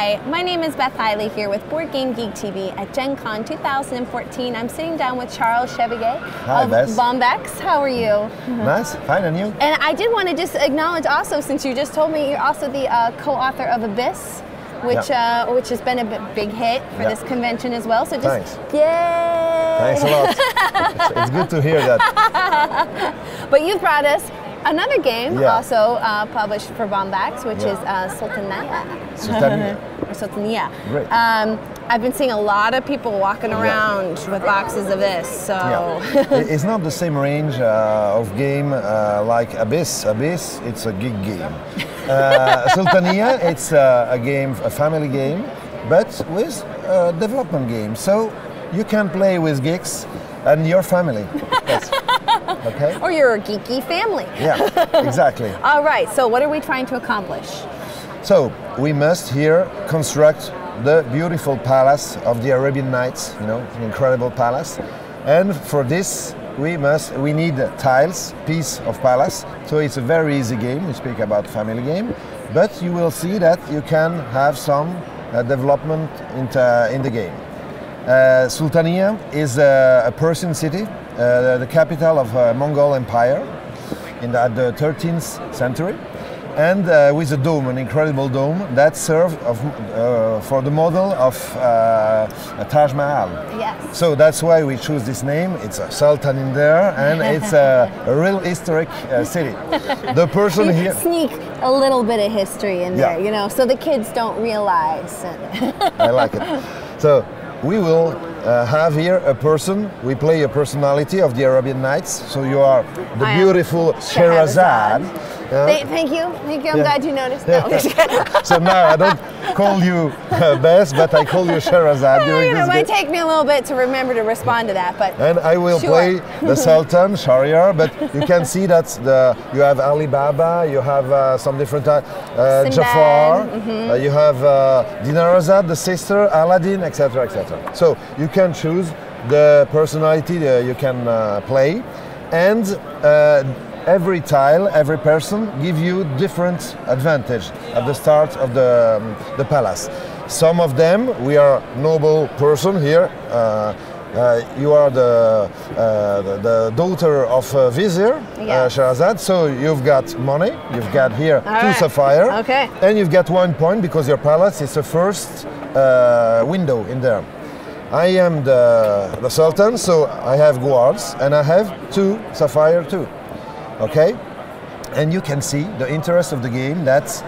Hi, my name is Beth Hiley here with Board Game Geek TV at Gen Con 2014. I'm sitting down with Charles Cheviguet of Bombex. How are you? Nice, fine, and you? And I did want to just acknowledge also, since you just told me you're also the co-author of Abyss, which has been a big hit for this convention as well. So just thanks. Yay! Thanks a lot. It's good to hear that. But you've brought us another game also published for Bombex, which is Sultaniya. Or Sultaniya. Great. I've been seeing a lot of people walking around with boxes of this, so... It's not the same range of game like Abyss. Abyss, it's a geek game. Sultaniya, it's a game, a family game, but with a development game. So you can play with geeks and your family. Okay. Or you're a geeky family. Yeah, exactly. All right, so what are we trying to accomplish? So we must here construct the beautiful palace of the Arabian Nights, you know, an incredible palace. And for this, we need tiles, piece of palace. So it's a very easy game. We speak about family game, but you will see that you can have some development in the game. Sultaniya is a Persian city, the capital of Mongol Empire at the 13th century, and with a dome, an incredible dome that served for the model of Taj Mahal. Yes. So that's why we choose this name. It's a sultan in there, and it's a real historic city. The person here sneak a little bit of history in there, you know, so the kids don't realize. I like it. So we will have here a person. We play a personality of the Arabian Nights. So you are the beautiful Sherazade. Thank you. I'm glad you noticed. No, so now I don't call you Bess, but I call you Sherazade. It might take me a little bit to remember to respond to that, but and I will play the Sultan Shahryar. But you can see that you have Ali Baba, you have some different Jafar, you have Dinarazad, the sister, Aladdin, etc., etc. So you can choose the personality you can play, and every tile, every person give you different advantage at the start of the palace. Some of them, we are noble person here. You are the daughter of vizier, Sherazade, so you've got money, you've got here two sapphire, and you've got 1 point because your palace is the first window in there. I am the sultan, so I have guards, and I have 2 sapphire too. Okay, and you can see the interest of the game that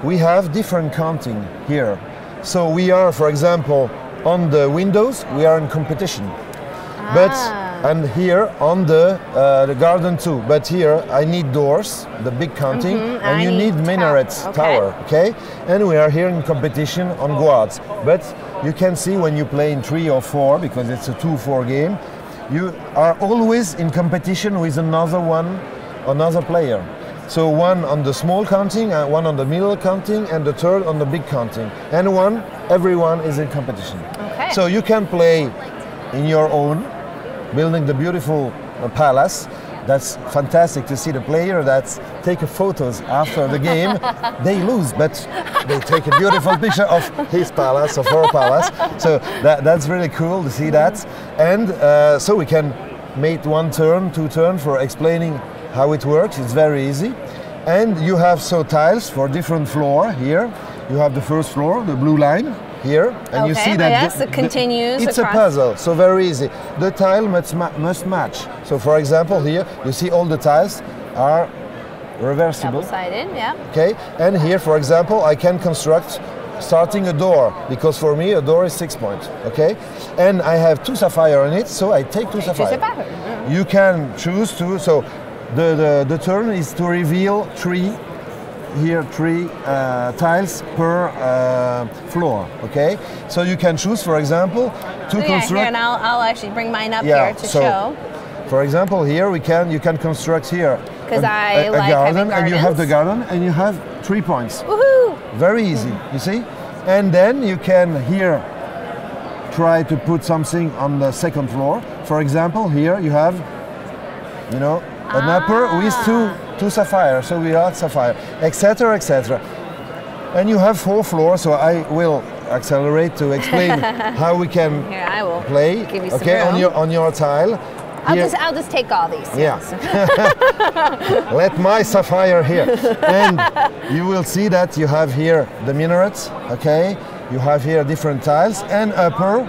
we have different counting here. So we are, for example, on the windows we are in competition, and here on the garden too. But here I need doors, the big counting, and you need minaret tower. Okay, and we are here in competition on guards. But you can see when you play in 3 or 4, because it's a 2-4 game, you are always in competition with another player. So one on the small counting, one on the middle counting, and the third on the big counting. And everyone is in competition. Okay. So you can play in your own, building the beautiful palace. That's fantastic to see the player that take photos after the game. They lose, but they take a beautiful picture of his palace, of her palace. So that's really cool to see that. And so we can make 1 turn, 2 turns for explaining how it works. It's very easy. And you have tiles for different floor here. You have the first floor, the blue line here, and you see that it continues. It's a puzzle, so very easy. The tile must match. So for example, here you see all the tiles are reversible. Double-sided, yeah. Okay, and here, for example, I can construct starting a door, because for me a door is 6 points. Okay, and I have 2 sapphire in it, so I take 2 sapphire. You can choose to. So the turn is to reveal 3 tiles per floor. Okay, so you can choose, for example, to construct. Here, and I'll actually bring mine up here to show. For example, here you can construct here because I like garden, and you have the garden, and you have 3 points. Woohoo! Very easy, you see, and then you can here try to put something on the second floor. For example, here you have, you know, an upper with two sapphire, so we add sapphire, etc., etc. And you have 4 floors, so I will accelerate to explain how we can Here, I will play. give you some Okay, room. on your tile. I'll just take all these. Yeah. Let my sapphire here. And you will see that you have here the minarets, okay? You have here different tiles, and upper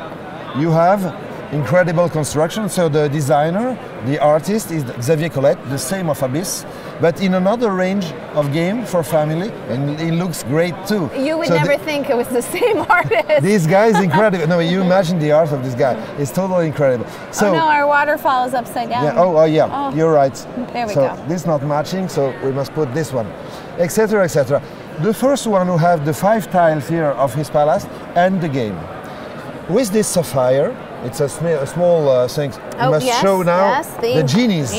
you have incredible construction. So the designer, the artist is Xavier Colette, the same of Abyss, but in another range of game for family, and it looks great too. You would never think it was the same artist. This guy is incredible. No, you imagine the art of this guy. It's totally incredible. So, oh no, our waterfall is upside down. yeah, oh yeah, Oh. you're right. There we so go. this is not matching, so we must put this one, etc., etc. The first one who have the 5 tiles here of his palace and the game. With this sapphire, it's a small thing. Oh, You must yes, show now yes, the genies.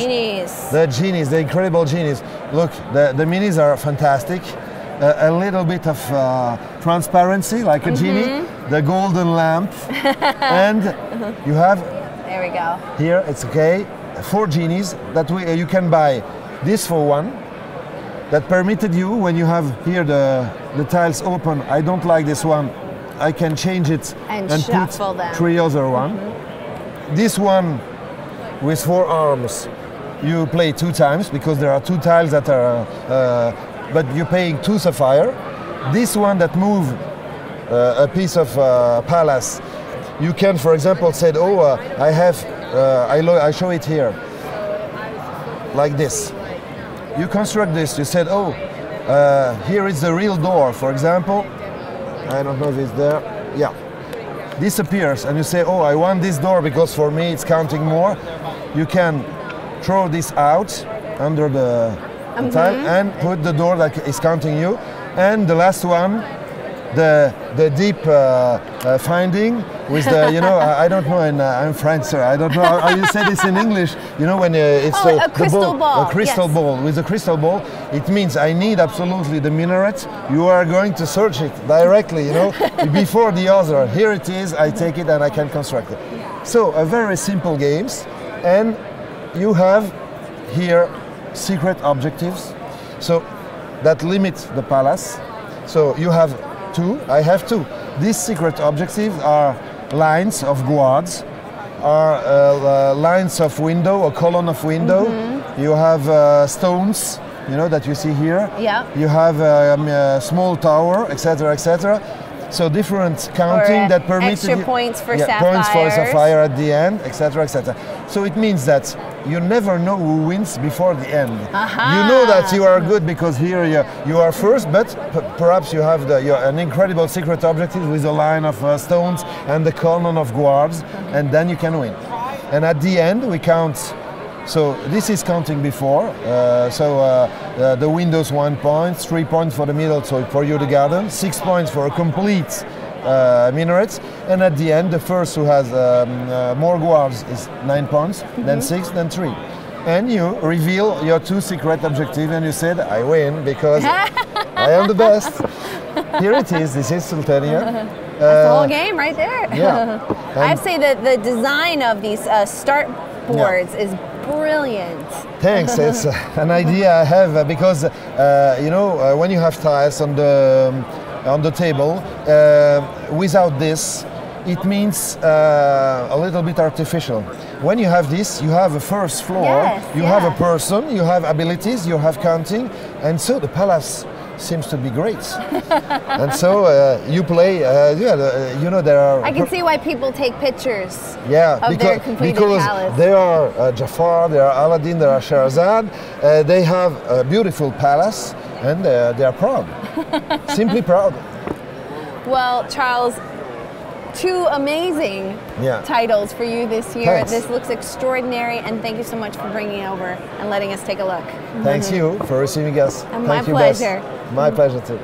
The genies, the incredible genies. Look, the minis are fantastic. A little bit of transparency, like a genie. The golden lamp, and you have. There we go. Here it's okay. 4 genies that you can buy. This for one. That permitted you when you have here the tiles open. I don't like this one. I can change it And put shuffle them. 3 other one. This one with 4 arms, you play 2 times because there are 2 tiles that are, but you're paying 2 sapphire. This one that move a piece of palace, you can, for example, say, oh, I have, I show it here, like this. You construct this. You said, oh, here is the real door, for example. I don't know if it's there. Yeah. This appears and you say, oh, I want this door because for me it's counting more. You can throw this out under the tile and put the door that is counting you. And the last one, the deep finding with the, you know, I don't know, and I'm French, so I don't know how you say this in English. You know, when it's a crystal ball. A crystal Yes. ball. With a crystal ball, it means I need absolutely the minaret. You are going to search it directly, you know, before the other. Here it is, I take it and I can construct it. So, a very simple games. And you have here secret objectives. So, that limits the palace. So, you have 2, I have 2. These secret objectives are lines of guards, are lines of window, a column of window. You have stones, you know, that you see here. Yeah. You have a small tower, etc., etc. So different counting that permits extra points for points for sapphires. sapphire at the end, etc., etc. So it means that you never know who wins before the end. You know that you are good because here you are first, but perhaps you have an incredible secret objective with a line of stones and the column of guards, and then you can win. And at the end we count. So this is counting before. The windows 1 point, 3 points for the middle, so for you the garden, 6 points for a complete minaret, and at the end the first who has more guards is 9 points, then 6, then 3. And you reveal your 2 secret objectives and you said, I win because I am the best. Here it is, this is Sultaniya. That's the whole game right there. Yeah. I'd say that the design of these start boards is brilliant. Thanks. It's an idea I have because you know, when you have tiles on the table, without this, it means a little bit artificial. When you have this, you have a first floor, you have a person, you have abilities, you have counting, and so the palace seems to be great. And so you play, you know, there are... I can see why people take pictures of their completed because palace. they are Jafar, they are Aladdin, they are Shahrazad, they have a beautiful palace and they are proud, simply proud. Well, Charles, 2 amazing titles for you this year. Thanks. This looks extraordinary, and thank you so much for bringing it over and letting us take a look. Thanks you for receiving us. My pleasure. My pleasure too.